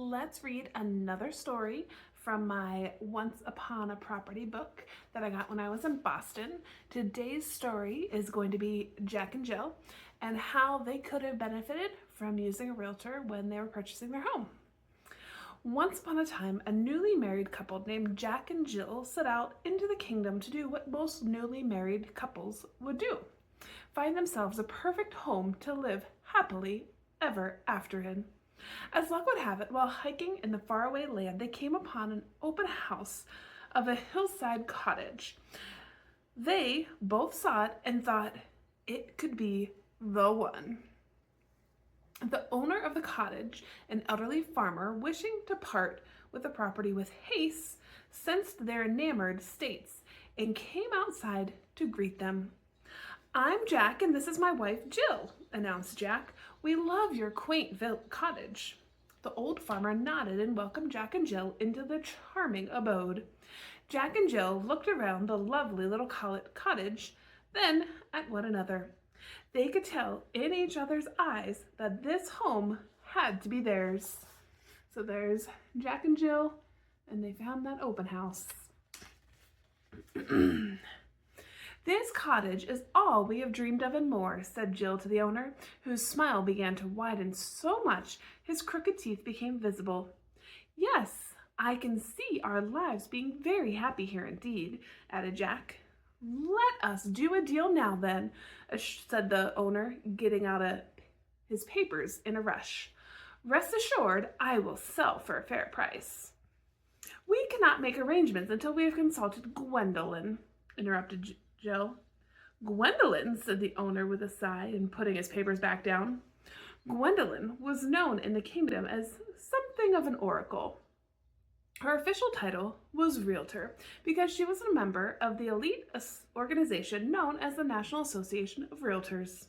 let's read another story from my Once Upon a Property book that I got when I was in Boston. Today's story is going to be Jack and Jill and how they could have benefited from using a realtor when they were purchasing their home. Once upon a time, a newly married couple named Jack and Jill set out into the kingdom to do what most newly married couples would do: find themselves a perfect home to live happily ever after in. As luck would have it, while hiking in the faraway land, they came upon an open house of a hillside cottage. They both saw it and thought it could be the one. The owner of the cottage, an elderly farmer wishing to part with the property with haste, sensed their enamored states and came outside to greet them. "I'm Jack, and this is my wife, Jill," announced Jack. "We love your quaint cottage." The old farmer nodded and welcomed Jack and Jill into the charming abode. Jack and Jill looked around the lovely little cottage, then at one another. They could tell in each other's eyes that this home had to be theirs. So there's Jack and Jill, and they found that open house. "This cottage is all we have dreamed of and more," said Jill to the owner, whose smile began to widen so much his crooked teeth became visible. "Yes, I can see our lives being very happy here indeed," added Jack. "Let us do a deal now then," said the owner, getting out his papers in a rush. "Rest assured, I will sell for a fair price." "We cannot make arrangements until we have consulted Gwendolyn," interrupted Jill. "Gwendolyn," said the owner with a sigh and putting his papers back down. Gwendolyn was known in the kingdom as something of an oracle. Her official title was Realtor because she was a member of the elite organization known as the National Association of Realtors.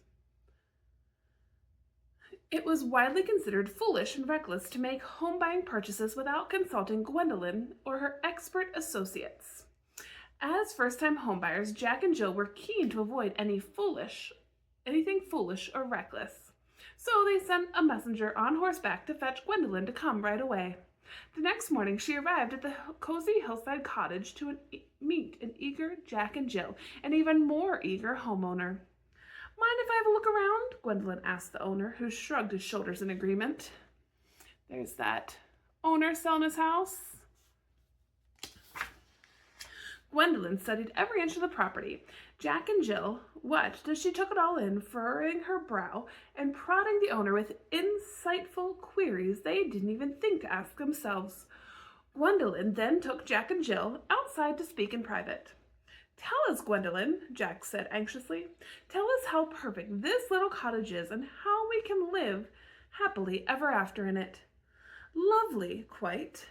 It was widely considered foolish and reckless to make home buying purchases without consulting Gwendolyn or her expert associates. As first-time homebuyers, Jack and Jill were keen to avoid anything foolish or reckless. So they sent a messenger on horseback to fetch Gwendolyn to come right away. The next morning she arrived at the cozy hillside cottage to meet an eager Jack and Jill, an even more eager homeowner. "Mind if I have a look around?" Gwendolyn asked the owner, who shrugged his shoulders in agreement. There's that owner selling his house. Gwendolyn studied every inch of the property. Jack and Jill watched as she took it all in, furrowing her brow and prodding the owner with insightful queries they didn't even think to ask themselves. Gwendolyn then took Jack and Jill outside to speak in private. "Tell us, Gwendolyn," Jack said anxiously. "Tell us how perfect this little cottage is and how we can live happily ever after in it." "Lovely, quite.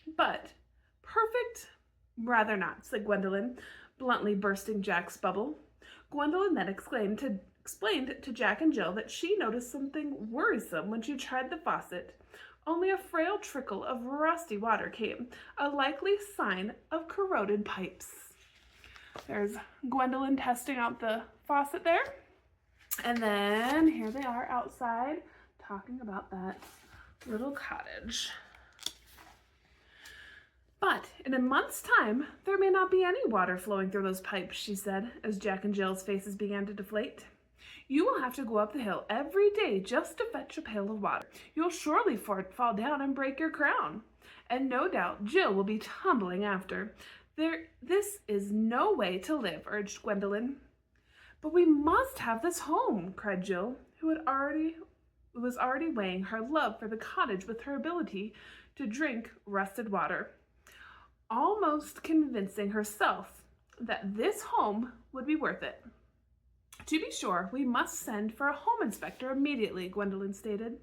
But perfect? Rather not," said Gwendolyn, bluntly bursting Jack's bubble. Gwendolyn then explained to Jack and Jill that she noticed something worrisome when she tried the faucet. Only a frail trickle of rusty water came, a likely sign of corroded pipes. There's Gwendolyn testing out the faucet there. And then here they are outside talking about that little cottage. "But in a month's time, there may not be any water flowing through those pipes," she said, as Jack and Jill's faces began to deflate. "You will have to go up the hill every day just to fetch a pail of water. You'll surely fall down and break your crown. And no doubt Jill will be tumbling after. This is no way to live," urged Gwendolyn. "But we must have this home," cried Jill, who was already weighing her love for the cottage with her ability to drink rusted water, almost convincing herself that this home would be worth it. "To be sure, we must send for a home inspector immediately," Gwendolyn stated.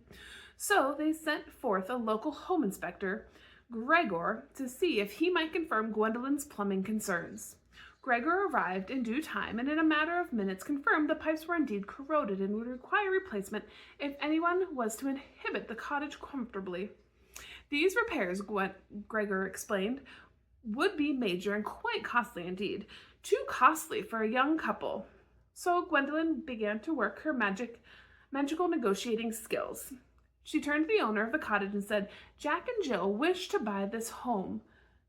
So they sent forth a local home inspector, Gregor, to see if he might confirm Gwendolyn's plumbing concerns. Gregor arrived in due time and in a matter of minutes confirmed the pipes were indeed corroded and would require replacement if anyone was to inhabit the cottage comfortably. These repairs, Gregor explained, would be major and quite costly indeed, too costly for a young couple. So Gwendolyn began to work her magical negotiating skills. She turned to the owner of the cottage and said, "Jack and Jill wish to buy this home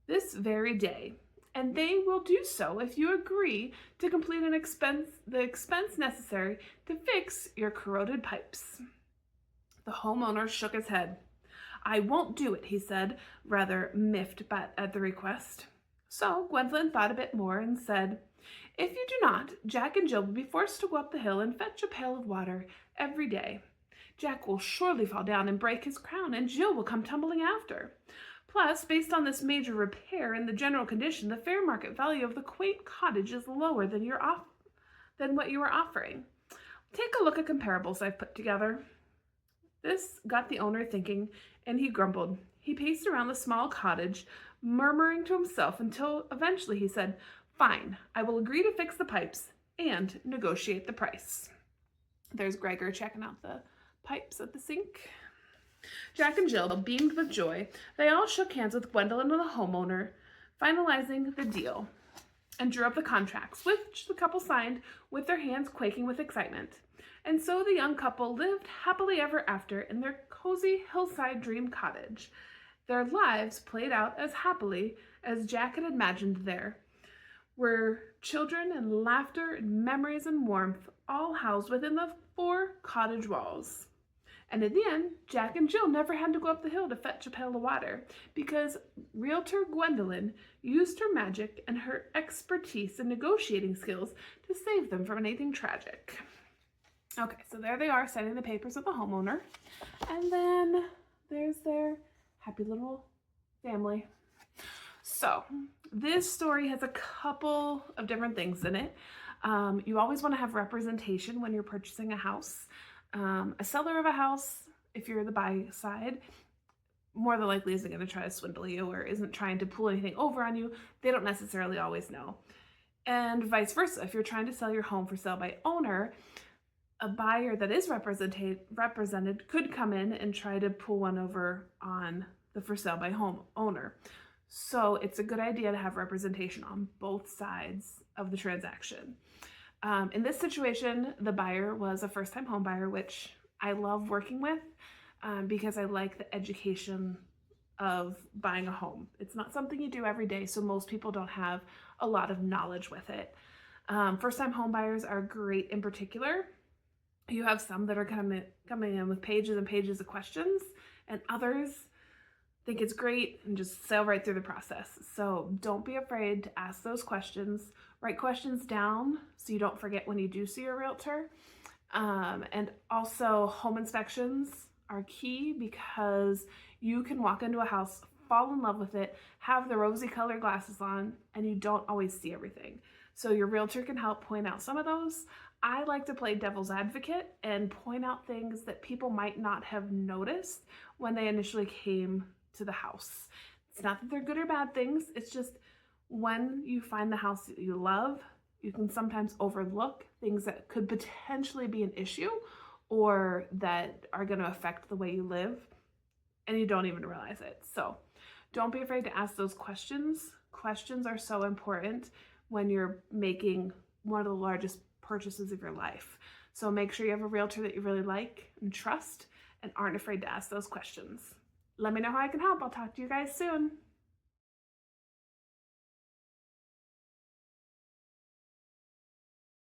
this very day, and they will do so if you agree to complete the expense necessary to fix your corroded pipes." The homeowner shook his head. "I won't do it," he said, rather miffed at the request. So Gwendolyn thought a bit more and said, "If you do not, Jack and Jill will be forced to go up the hill and fetch a pail of water every day. Jack will surely fall down and break his crown, and Jill will come tumbling after. Plus, based on this major repair and the general condition, the fair market value of the quaint cottage is lower than what you are offering. Take a look at comparables I've put together." This got the owner thinking, and he grumbled. He paced around the small cottage, murmuring to himself until eventually he said, "Fine, I will agree to fix the pipes and negotiate the price." There's Gregor checking out the pipes at the sink. Jack and Jill beamed with joy. They all shook hands with Gwendolyn and the homeowner, finalizing the deal, and drew up the contracts, which the couple signed with their hands quaking with excitement. And so the young couple lived happily ever after in their cozy hillside dream cottage. Their lives played out as happily as Jack had imagined there, were children and laughter and memories and warmth, all housed within the 4 cottage walls. And in the end, Jack and Jill never had to go up the hill to fetch a pail of water, because Realtor Gwendolyn used her magic and her expertise and negotiating skills to save them from anything tragic. Okay, so there they are signing the papers with the homeowner, and then there's their happy little family. So this story has a couple of different things in it. You always want to have representation when you're purchasing a house. A seller of a house, if you're the buy side, more than likely isn't going to try to swindle you or isn't trying to pull anything over on you. They don't necessarily always know. And vice versa. If you're trying to sell your home for sale by owner, a buyer that is represented could come in and try to pull one over on the for sale by home owner. So it's a good idea to have representation on both sides of the transaction. In this situation, the buyer was a first-time home buyer, which I love working with because I like the education of buying a home. It's not something you do every day, so most people don't have a lot of knowledge with it. First-time home buyers are great in particular. You have some that are coming in with pages and pages of questions, and others think it's great and just sail right through the process. So don't be afraid to ask those questions. Write questions down so you don't forget when you do see your realtor. And also home inspections are key because you can walk into a house, fall in love with it, have the rosy colored glasses on, and you don't always see everything. So your realtor can help point out some of those. I like to play devil's advocate and point out things that people might not have noticed when they initially came to the house. It's not that they're good or bad things. It's just when you find the house that you love, you can sometimes overlook things that could potentially be an issue or that are going to affect the way you live, and you don't even realize it. So don't be afraid to ask those questions. Questions are so important when you're making one of the largest purchases of your life. So make sure you have a realtor that you really like and trust and aren't afraid to ask those questions. Let me know how I can help. I'll talk to you guys soon.